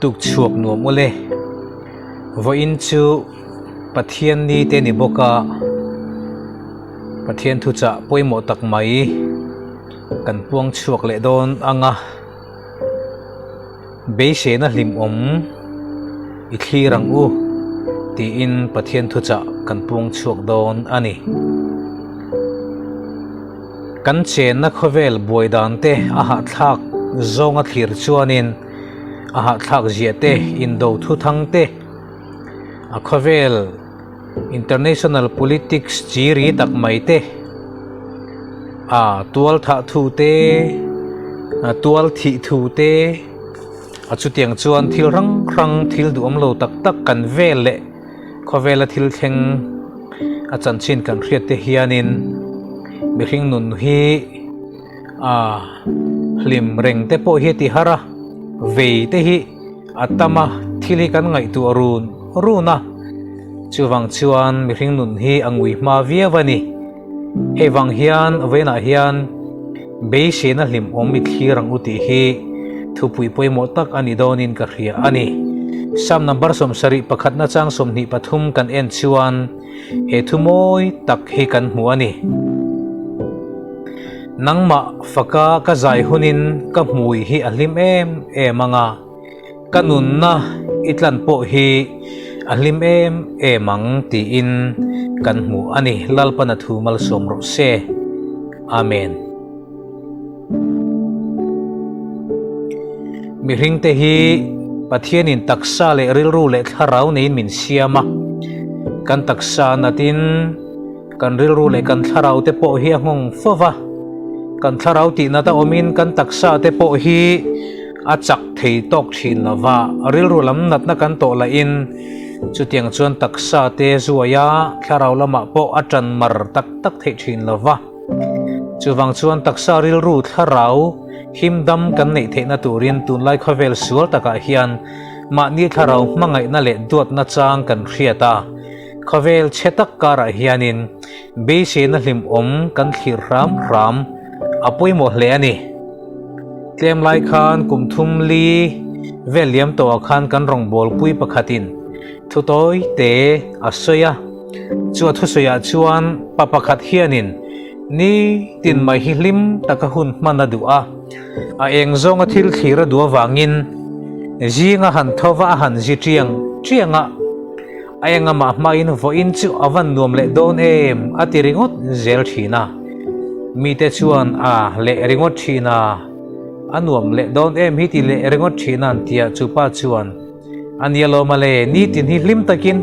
tuk chuak nuam ule vo in chu pathian ni te ni boka pathian thu cha poimo tak mai kan puang chuak le don anga be se na hlim om i thirang u ti in pathian thu cha kan puang chuak don ani kan chen na khovel boidan te a ha thak zonga thlir chuanin a ha thak zia te in do thu thang te a khovel international politics chiri tak mai te a tual tha thu te a tual thi thu te a chu tiang chuan thil rang rang thil duam lo tak tak kan vel le khovela thil theng a chan chin kan hriat te hianin mi hring nun hi a hlim reng te po hi ti hara vei te hi atama thili kan ngai tu arun runa chuwang chuan mi hring nun hi angui ma viawani hewang hian vena hian be se na hlim om mi thirang uti hi thupui poimo tak ani donin ka hria ani sam number som sari pakhat na chang som ni pathum kan en chuan he thumoi tak hi kan hmu ani nangma faka ka zai hunin ka hmui hi ahlim em anga kanun na itlan po hi ahlim emang ti in kan hmu ani lalpana thumal somro se amen mi hring te hi pathian in taksa le rilru le tharau nein min siama kan taksa natin kan rilru le kan tharau te po hi angong fowa kan tharau ti na ta omin kan taksa te po hi achak thei tok thin lawa rilru lam nat na kan to la in chutiang chuan taksa te zuaya tharau lama po atran mar tak tak thei thin lawa chuwang chuan taksa rilru tharau himdam kan nei theina turin tunlai khovel sual taka hian ma ni tharau mangai na le duat na chang kan hriata khovel chetak kara hianin be se na hlim om kan thlir ram apoi mo hle ani tlem lai khan kumthum li veliam to khan kan rong bol pui pakhatin thutoi te asoya chu thusoya chuan papakhat hianin ni tin mai hi hlim takahun manadua a eng zonga thil thira duwa wangin zinga han thowa han ji chianga ayenga ma main vo in chu avan nuam le don em atiringot zel thina mi te chuan a le ringot thina anuam le don em hi ti le ringot thina tia chupa chuan anialo male ni tin hi hlim takin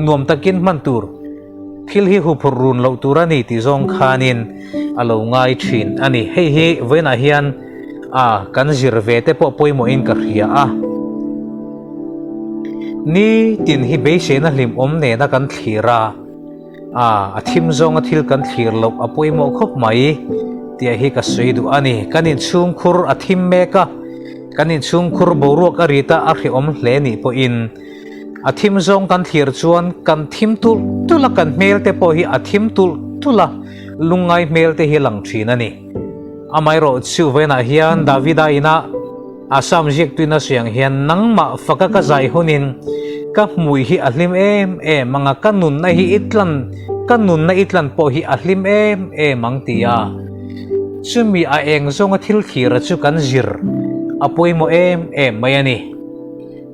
nuam takin mantur thil hi hu phurun lo turani ti zong khanin alo ngai thin ani hei vena hian a kan zirve te po poimo in ka hria a ni tin hi be se na hlim om ne na kan thira a athim zong a thil kan thlir lo apoimo khop mai tia hi ka soidu ani kanin chung khur athim meka kanin chung khur boruak arita a hri om hle ni po in athim zong kan thlir chuan kan thim tula kan mel te po hi athim tula lungai mel te hi lang thin ani amai ro chu vena hian davida ina asam jek tuina siang hian nangma faka ka zai hunin ka mui hi ahlim manga kanun na itlan po hi ahlim mang tia chumi a eng zonga thil thira chu kan zir apoi mo mayani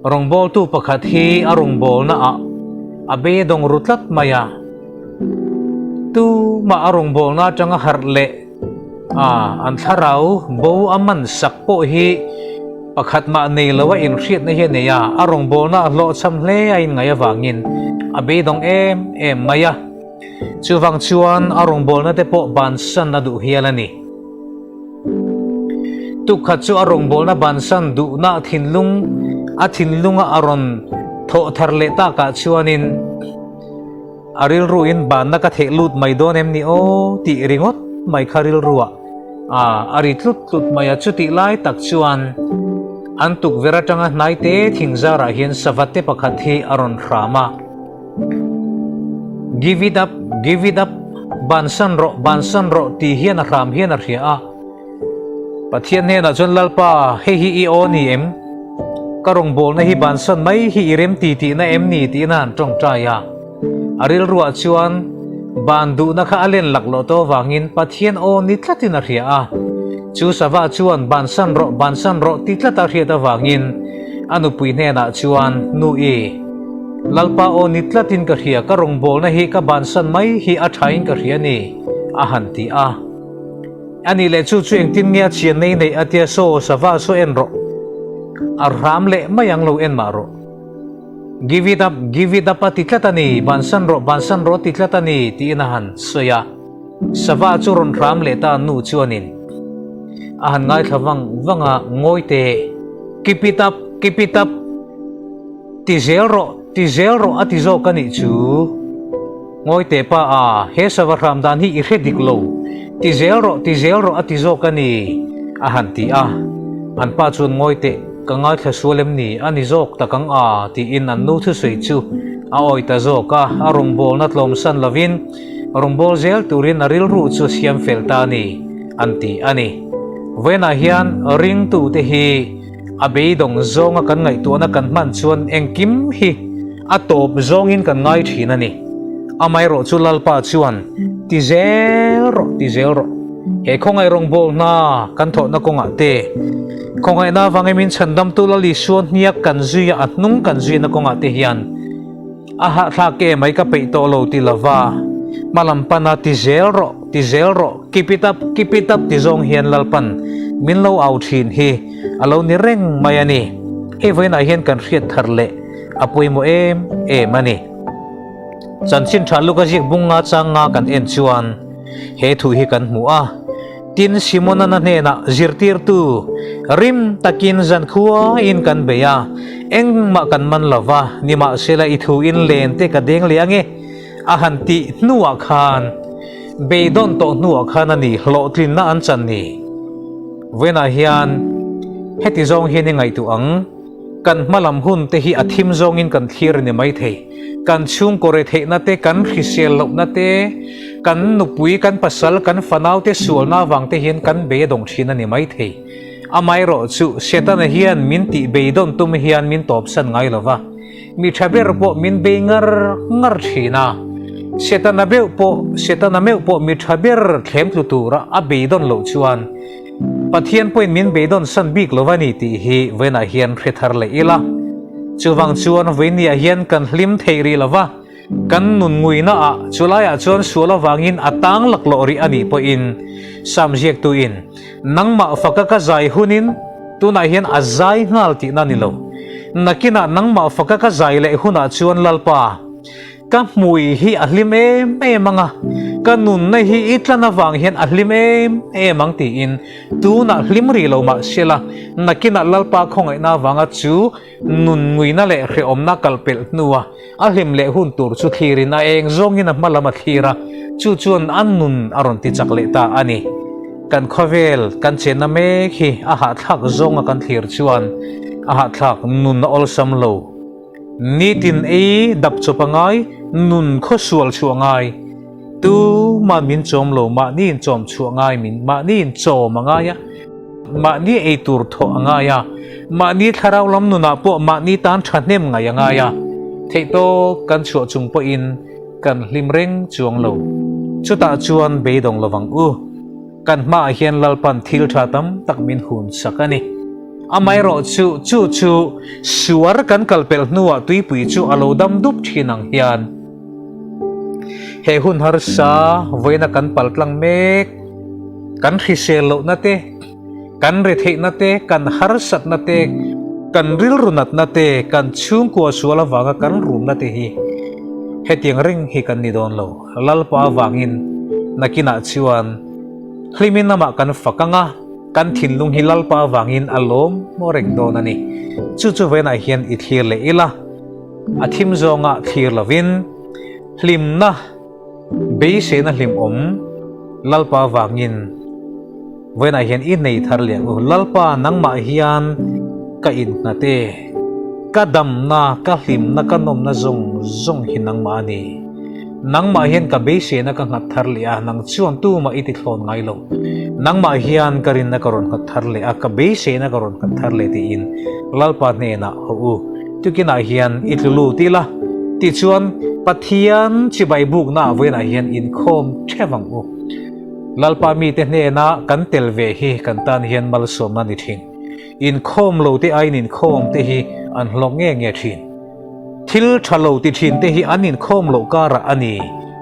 rongbol tu pakhat hi arongbol na abe dong rutlat maya tu ma arongbol na changa harle an tharau bo aman sakpo hi pakhat ma nei lawa in hriat na he neya arongbol na lo cham hle ain ngai awangin abe dong maya chuwang chuan arongbol na te po bansan na du hialani tukhat chu arongbol na bansan du na thinlunga aron tho tharle ta ka chuanin aril ruin ban na ka the lut mai don em ni o ti ringot mai kharil ruwa ari tlut maya chu ti lai tak chuan antuk vera tanga naite thingzara hian savate pakhat hi aron rama give it up bansan ro ti hian a ram hian a hria pathian he na chon lalpa he hi i oni em karong bol na hi bansan mai hi irem ti na em ni ti nan tong traya aril ruwa chuan bandu na kha alen laklo to wangin pathian o nitlatin a ria a chu sawa chuan bansan ro titlata ria ta wangin anu pui ne na chuan nu e lalpa o nitlatin ka ria karong bol na hi ka bansan mai hi a thain ka ria ni a han ti a ani le chu eng tin ngia chian nei atia so sawa so en ro arham le mayang lo en maro give it up atitlatani bansan ro titlatani ti inahan soya sawa churon ram le ta nu chuanin ahan ngai thawang wanga ngoite keep it up ti zero ati zo kani chu ngoite pa a he sawa ram dan hi iredik lo ti zero ati zo kani ahan ti a an pa chun ngoite kangai tha sualem ni ani zok takang a ti in an nu thu sei chu a oi ta zoka arong bol na tlom san lavin rong bol zel turin aril ru chu siam felta ni anti ani vena hian ring tu te hi abei dong zonga kan ngai tu na kan man chuan engkim hi atop zongin kan ngai thina ni amai ro chu lalpa chuan ti zero he khongai rong bol na kan tho na konga te kongai na wangai min chandam tu la li suan nia kan zuya atnung kan zuya na konga te hian aha tha ke mai ka pe to lo ti lava malampana ti zero keep it up ti zong hian lalpan min lo out thin hi alo ni reng mai ani he voina hian kan riat tharle apui mo em mani chanchin thalu ka jik bunga changa kan en chuan he thu hi kan mu a tin simona na ne na zirtir tu rim takin zan khuwa in kan beya eng ma kan man lava ni ma sela I thu in len te ka deng liange a hanti nuwa khan beidon to nuwa khan ani hlo tlin na an chan ni vena hian heti zong hi ni ngai tu ang kan malam hun te hi athim zong in kan thir ni mai thei kan chung kore thei na te kan khisel lo na te kan nupui kan pasal kan fanau te sual na wang te hian kan be dong thina ni mai thei amai ro chu setan hian min ti be don tum hian min top san ngai lova mi thaber po min be ngar thina setan meu po mi thaber thlem tu tura a be don lo chuan pathian point min be don san bik lovani ti hi vena hian phethar le ila chuwang chuan venia hian kan hlim theiri lova kan nun ngui na a chulaya chuan suala wangin atang laklo ri ani po in samjek tu in nangma faka ka zai hunin tuna hian azai ngal ti na nilo nakina nangma faka ka zai le huna chuan lalpa ka mui hi ahlim manga ka nun na hi itlana wang hian ahlim mang ti in tuna hlim ri lo ma sela nakina lalpa khongai na wanga chu nun ngui na le hre omna kalpel nuwa ahlim le hun tur chu thirin a eng zongin a malama thira chu chuan an nun aron ti chakle ta ani kan khovel kan chena me hi a ha thak zonga kan thir chuan a ha thak nun na ol sam lo nitin dap chopangai nun kho sual chuangai tu ma min chom lo ma ni chom chuangai min ma ni chom angaya ma ni tur tho angaya ma ni tharau lam nuna po ma ni tan thanem ngai angaya theito kan chu chung po in kan hlimreng chuang lo chuta chuan be dong lawang u kan ma hian lalpan thil thatam tak min hun sakani amai ro chu suar kan kalpel nuwa tuipui chu alo dam dup thinang hian he hun har sa voina kan paltlang mek kan khisel lo na te kan re thei na te kan har sat na te kan ril runat na te kan chung ko suala wanga kan rum na te hi he tiang ring hi kan ni don lo lalpa wangin nakina chuan hlimin nama kan fakanga kan thinlung hi lalpa wangin alom mo reng don ani chu vena hian I thir le ila athim zonga thir lovin hlim na be se na hlim om lalpa wangin vena hian I nei thar liang lalpa nangma hian ka in na te ka dam na ka hlim na ka nom na zong hinang ma ani nang ma hian ka be se na ka ngat thar le a nang chuan tu ma iti thlon ngai lo nang ma hian karin na karon khat thar le a ka be se na karon khat thar le ti in lalpa ne na ho u tukina hian itlulu ti la ti chuan pathian chi bai buk na voina hian in khom thewang u lalpa mi te ne na kan tel ve hi kan tan hian mal som na ni thin in khom lo te ai nin khom te hi an hlong nge thin thil thalo ti thin te hi anin khom lo kara ani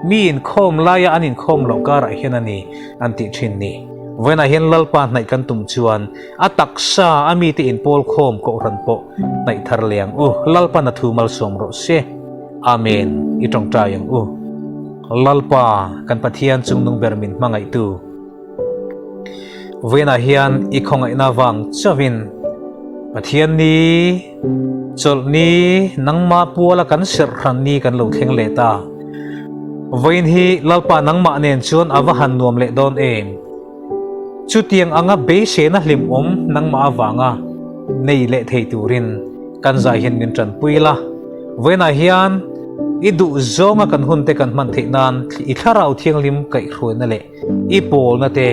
mi in khom laya anin khom lo kara hian ani an ti thin ni voina hian lalpa nai kan tum chuan a taksa ami te in pol khom ko ran po nai thar liang u lalpa na thu mal som ro se amen itong tayang u lalpa kan pathian chungnung bermin mangai tu voina hian i khongai na wang chawin pathian ni chol ni nangma puala kan ser ran ni kan lo thleng le ta voin hi lalpa nangma nen chuan awahan nuam le don em chu tiang anga be se na hlim om nangma awanga nei le thei turin kan za hian min tran puila voina hian i du zonga kan hunte kan man the nan i tharau thiang lim kai khroi na le i pol na te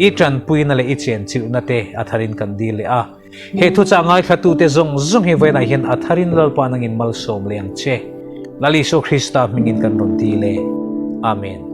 i tran pui na le i chen chiu na te atharin kan di le a he thu cha ngai thatu te zong zong hi voina hian atharin lalpa nangin mal som leang che lali so Krista mingin kan ron ti le amen